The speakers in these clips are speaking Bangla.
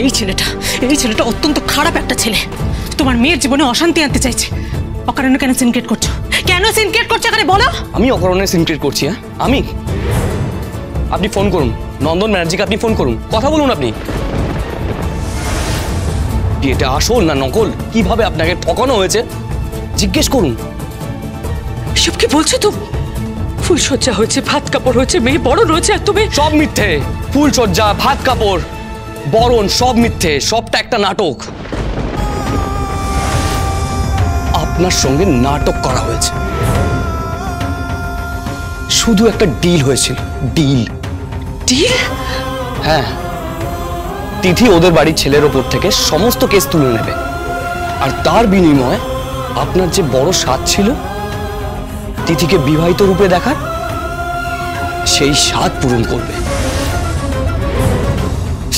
এই ছেলেটা অত্যন্ত খারাপ একটা ছেলে। তোমার মেয়ের জীবনে অশান্তি আনতে চাইছে। অকারণে কেন সিনক্রেট করছো? এখানে বলো। আমি অকারণে সিনক্রেট করছি? হ্যাঁ আমি? আপনি ফোন করুন নন্দন ব্যানার্জিকে, আপনি ফোন করুন, কথা বলুন। আপনি এটা আসল না নকল, কিভাবে আপনাকে ঠকানো হয়েছে জিজ্ঞেস করুন। এসব কি বলছো তুমি? ফুলসজ্জা হয়েছে, ভাত কাপড় হয়েছে, মেয়ে বরণ হয়েছে, আর তুমি সব মিথ্যে। ফুলসজ্জা, ভাত কাপড়, বরণ সব মিথ্যে, সবটা একটা নাটক। আপনার সঙ্গে নাটক করা হয়েছে। শুধু একটা ডিল হয়েছিল। ডিল? হ্যাঁ, তিথি ওদের বাড়ির ছেলের ওপর থেকে সমস্ত কেস তুলে নেবে, আর তার বিনিময়ে আপনার যে বড় স্বাদ ছিল তিথিকে বিবাহিত রূপে দেখার, সেই স্বাদ পূরণ করবে।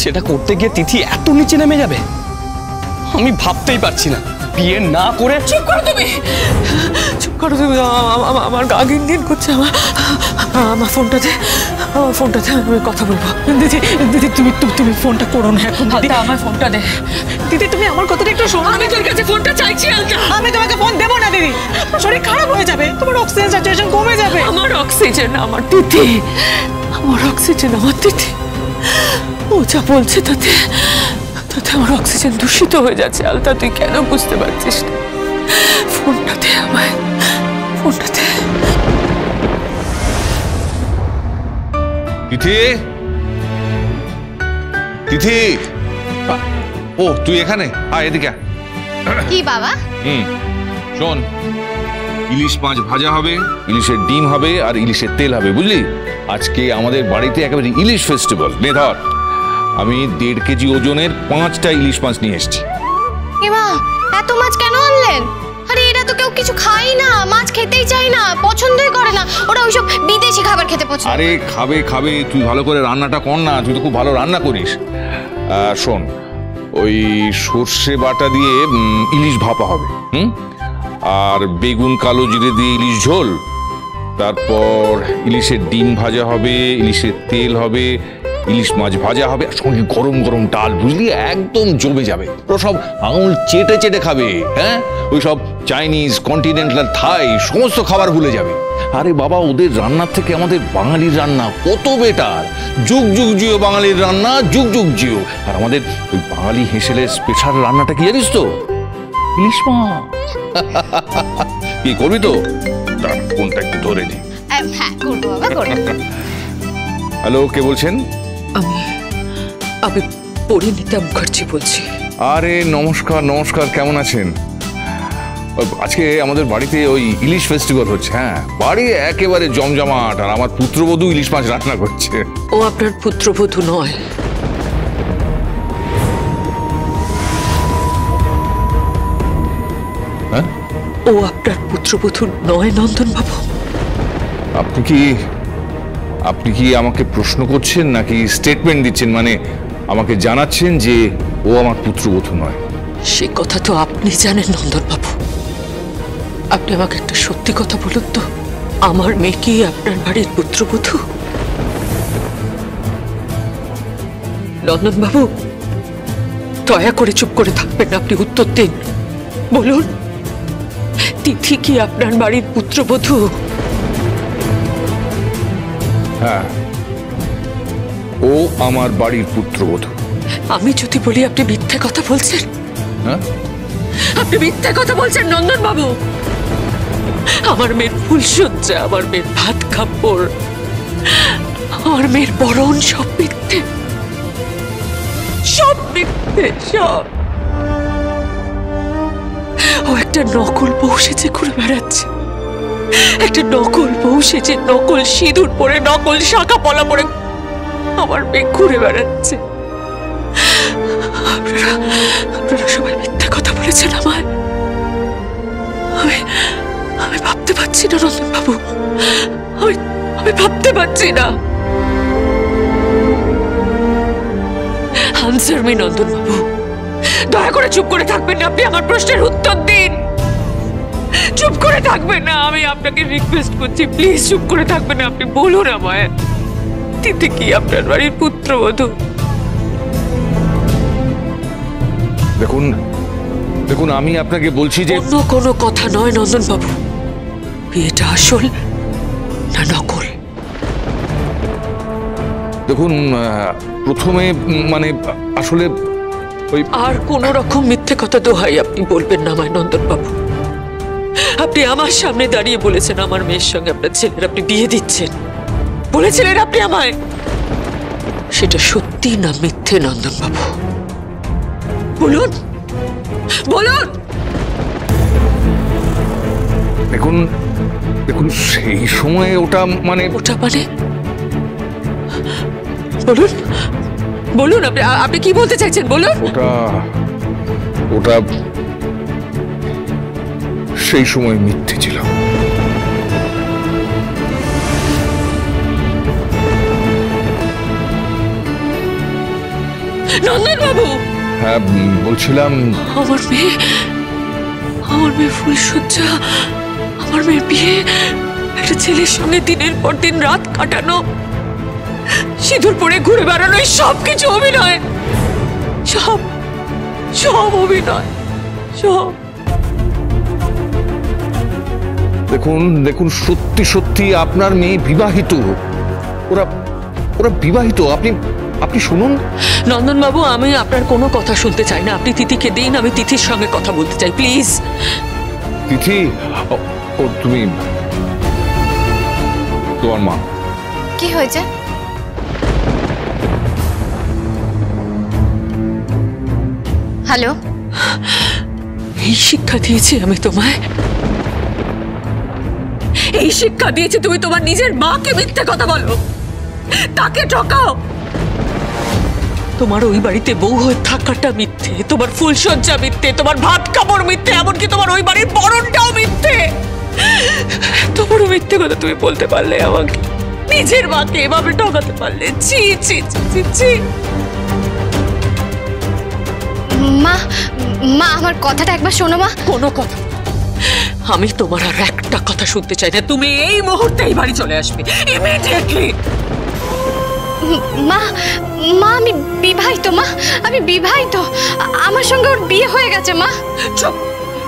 সেটা করতে গিয়ে তিথি এত নিচে নেমে যাবে আমি ভাবতেই পারছি না। বিয়ে না করে চুপ করো তুমি। আমার গা গিনগিন করছে। আমার ফোনটাতে আমি কথা বলবো। দিদি তুমি ফোনটা করো না এখন। আমার ফোনটা দে দিদি, তুমি আমার কথাটা একটু শোনো। আমি তোর কাছে ফোনটা চাইছি। আমি তোমাকে ফোন দেবো না দিদি, শরীর খারাপ হয়ে যাবে, তোমার অক্সিজেন স্যাচুরেশন কমে যাবে। আমার অক্সিজেন আমার তিথি, আমার তিথি। ও যা বলছে তাতে আমার অক্সিজেন দূষিত হয়ে যাচ্ছে। আলতা তুই কেন বুঝতে পারছিস না? ফোনটাতে আমায়, ফোনটাতে। তিথি, ও তুই এখানে? আয় এদিকে। কি বাবা? শোন, ইলিশ মাছ ভাজা হবে, ইলিশের ডিম হবে, আর ইলিশের তেল হবে, বুঝলি? আজকে আমাদের বাড়িতে একেবারে ইলিশ ফেস্টিভ্যাল। নে ধর, আমি 1.5 কেজি ওজনের 5টা ইলিশ মাছ নিয়ে এসেছি। এমা, এত মাছ কেন আনলেন? আরে এরা তো কেউ কিছু খায় না, মাছ খেতেই চায় না, পছন্দই করে না। ওরা ওইসব বিদেশি খাবার খেতে পছন্দ। আরে খাবে, তুই ভালো করে রান্নাটা কর না, তুই তো খুব ভালো রান্না করিস। শোন, ওই সর্ষে বাটা দিয়ে ইলিশ ভাপা হবে, আর বেগুন কালো জিরে দিয়ে ইলিশ ঝোল, তারপর ইলিশের ডিম ভাজা হবে, ইলিশের তেল হবে, ইলিশ মাছ ভাজা হবে, আর সঙ্গে গরম গরম ডাল, বুঝলি? একদম জমে যাবে। ওরা সব আঙুল চেটে চেটে খাবে। হ্যাঁ, ওই সব চাইনিজ, কন্টিনেন্টাল, থাই সমস্ত খাবার ভুলে যাবে। আরে বাবা, ওদের রান্নার থেকে আমাদের বাঙালির রান্না কত বেটার। যুগ যুগ জিও বাঙালির রান্না, যুগ যুগ জিও। আর আমাদের ওই বাঙালি হেসেলের স্পেশাল রান্নাটা কি জানিস তো? ইলিশ মাছ। কি করবি তো? ফোনটা একটু ধরে দি। হ্যাঁ করবো বাবা, করবো। হ্যালো, কে বলছেন? আমি পরিণীতা মুখার্জি বলছি। আরে নমস্কার, কেমন আছেন? আজকে আমাদের বাড়িতে ওই ইলিশ ফেস্টিভ্যাল হচ্ছে। হ্যাঁ, বাড়ি একেবারে জমজমাট, আর আমার পুত্রবধূ ইলিশ মাছ রান্না করছে। ও আপনার পুত্রবধূ নয়। হ্যাঁ, ও আপনার পুত্রবধূ নয় নন্দন বাবু। আপনি কি আমাকে প্রশ্ন করছেন নাকি স্টেটমেন্ট দিচ্ছেন? মানে আমাকে জানাচ্ছেন যে ও আমার পুত্রবধূ নয়? সে কথা তো আপনি জানেন নন্দন বাবু। আপনি আমাকে একটা সত্যি কথা বলুন তো, আমার মেয়ে কি আপনার বাড়ির পুত্রবধূ? নন্দন বাবু, দয়া করে চুপ করে থাকবেন, আপনি উত্তর দিন। বলুন, তিথি কি আপনার বাড়ির পুত্রবধূ? হ্যাঁ, ও আমার বাড়ির পুত্রবধূ। আমি যদি বলি আপনি মিথ্যে কথা বলছেন? হ্যাঁ, আপনি মিথ্যে কথা বলছেন নন্দন বাবু। আমার মেয়ের ফুলসজ্জা, আমার মেয়ের ভাত কাপড়, আমার মেয়ের বরণ সব মিথ্যে, সব মিথ্যে, সব। ও একটা নকল বউ সেজে ঘুরে বেড়াচ্ছে, একটা নকল বউ সেজে, নকল সিঁদুর পরে, নকল শাঁখা পলা পরে আমার মেয়ে ঘুরে বেড়াচ্ছে। আপনারা সবাই মিথ্যে কথা বলেছেন আমায়। আমি ভাবতে পারছি না নন্দন বাবু, আমি ভাবতে পারছি না। আনসার মি নন্দন বাবু, দয়া করে চুপ করে থাকবেন না, আপনি আমার প্রশ্নের উত্তর দিন। চুপ করে থাকবেন না, আমি আপনাকে রিকোয়েস্ট করছি, প্লিজ চুপ করে থাকবেন না, আপনি বলুন আমায়, তিথি কি আপনার বাড়ির পুত্রবধূ? দেখুন দেখুন আমি আপনাকে বলছি যে অন্য কোনো কথা নয় নন্দন বাবু, বিয়েটা আসল না নকল? দেখুন প্রথমে মানে আসলে ওই আর কোন রকম মিথ্যে কথা দোহাই আপনি বলবেন না আমায় নন্দন বাবু। আপনি আমার সামনে দাঁড়িয়ে বলেছেন আমার মেয়ের সঙ্গে আপনার ছেলের আপনি বিয়ে দিচ্ছেন, বলেছিলেন আপনি আমায়। সেটা সত্যি না মিথ্যে নন্দন বাবু? বলুন বলুন। দেখুন দেখুন সেই সময় ওটা মানে বলুন বলুন, আপনি কি বলতে চাইছেন বলুন। ওটা সেই সময় মিথ্যে ছিল। নন্দন বাবু, হ্যাঁ বলছিলাম আমার মেয়ে ফুলসজ্জা, আমার মেয়ের বিয়ে, একটা ছেলের সঙ্গে দিনের পর দিন রাত কাটানো, সিঁদুর পরে ঘুরে বেড়ানো, সব কিছু অভিনয়, সব সব অভিনয়, সব। দেখুন দেখুন সত্যি সত্যি আপনার মেয়ে বিবাহিত, ওরা বিবাহিত। আপনি শুনুন। নন্দন বাবু, আমি আপনার কোনো কথা শুনতে চাই না। আপনি তিথিকে দিন, আমি তিথির সঙ্গে কথা বলতে চাই, প্লিজ। তিথি, ও তুমি তোমার মা। কি হয়েছে? হ্যালো। এই শিক্ষা দিয়েছি আমি তোমায়, এই শিক্ষা দিয়েছি তুমি তোমার নিজের মাকে মিথ্যে কথা বলো, তাকে ঠকাও। তোমার ওই বাড়িতে বউ হয়ে থাকাটা মিথ্যে, তোমার ফুলসজ্জা মিথ্যে, তোমার ভাত কাপড় মিথ্যে, এমনকি তোমার ওই বাড়ির বরণটাও মিথ্যে। তোমার মিথ্যে কথা তুমি বলতে পারলে আমাকে, নিজের মাকে এভাবে ঠকাতে পারলে? ছি ছি ছি ছি। মা মা আমার কথাটা একবার শোনো মা। কোনো কথা, আমি তোমার আর একটা কথা শুনতে চাই না। তুমি এই মুহূর্তে এই বাড়ি চলে আসবে, ইমিডিয়েটলি। মা মা আমি বিবাহিত, মা আমি বিবাহিত, আমার সঙ্গে ওর বিয়ে হয়ে গেছে। মা চুপ,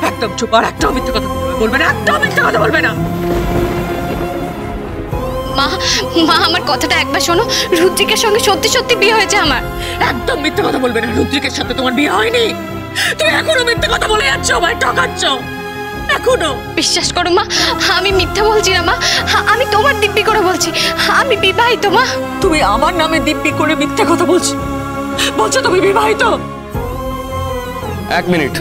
একদম চুপ, আর একটাও মিথ্যে কথা বলবে না, একটাও মিথ্যে কথা বলবে না। মা মা আমার কথাটা একবার শোনো, রুদ্রিকের সঙ্গে সত্যি সত্যি বিয়ে হয়েছে আমার। একদম মিথ্যে কথা বলবে না, রুদ্রিকের সাথে তোমার বিয়ে হয়নি। তুমি এখনো মিথ্যে কথা বলে যাচ্ছ, আমায় ঠকাচ্ছ এখনো। বিশ্বাস করো মা, আমি মিথ্যা বলছি না মা, আমি তোমার দিব্যি করে বলছি আমি বিবাহিত। মা তুমি আমার নামে দিব্যি করে মিথ্যে কথা বলছো তুমি বিবাহিত? এক মিনিট।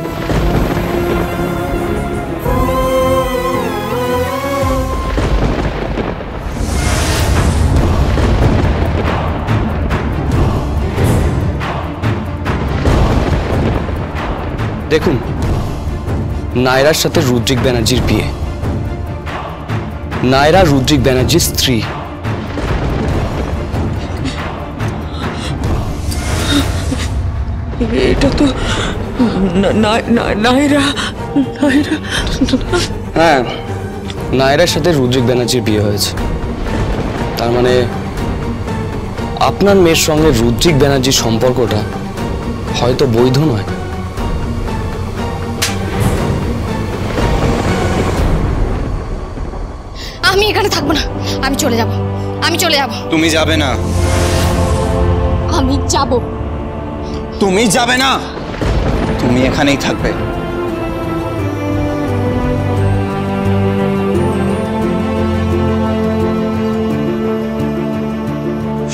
দেখুন, নায়রার সাথে রুদ্রিক ব্যানার্জির বিয়ে। নায়রা রুদ্রিক ব্যানার্জির স্ত্রী। এটা তো নায়রা। হ্যাঁ, নায়রার সাথে রুদ্রিক ব্যানার্জির বিয়ে হয়েছে। তার মানে আপনার মেয়ের সঙ্গে রুদ্রিক ব্যানার্জির সম্পর্কটা হয়তো বৈধ নয়। আমি এখানে থাকবো না, আমি চলে যাব, আমি চলে যাব। তুমি যাবে না। আমি যাব। তুমি যাবে না, তুমি এখানেই থাকবে।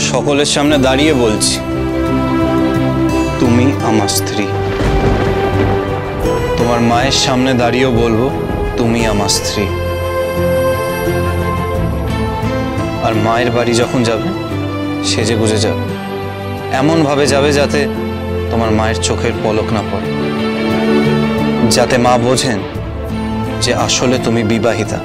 সকলের সামনে দাঁড়িয়ে বলছি, তুমি আমার স্ত্রী। তোমার মায়ের সামনে দাঁড়িয়েও বলবো, তুমি আমার স্ত্রী। আর মায়ের বাড়ি যখন যাবে, সেজে গুজে যাবে, এমন ভাবে যাবে যাতে তোমার মায়ের চোখের পলক না পড়ে, যাতে মা বোঝেন যে আসলে তুমি বিবাহিতা।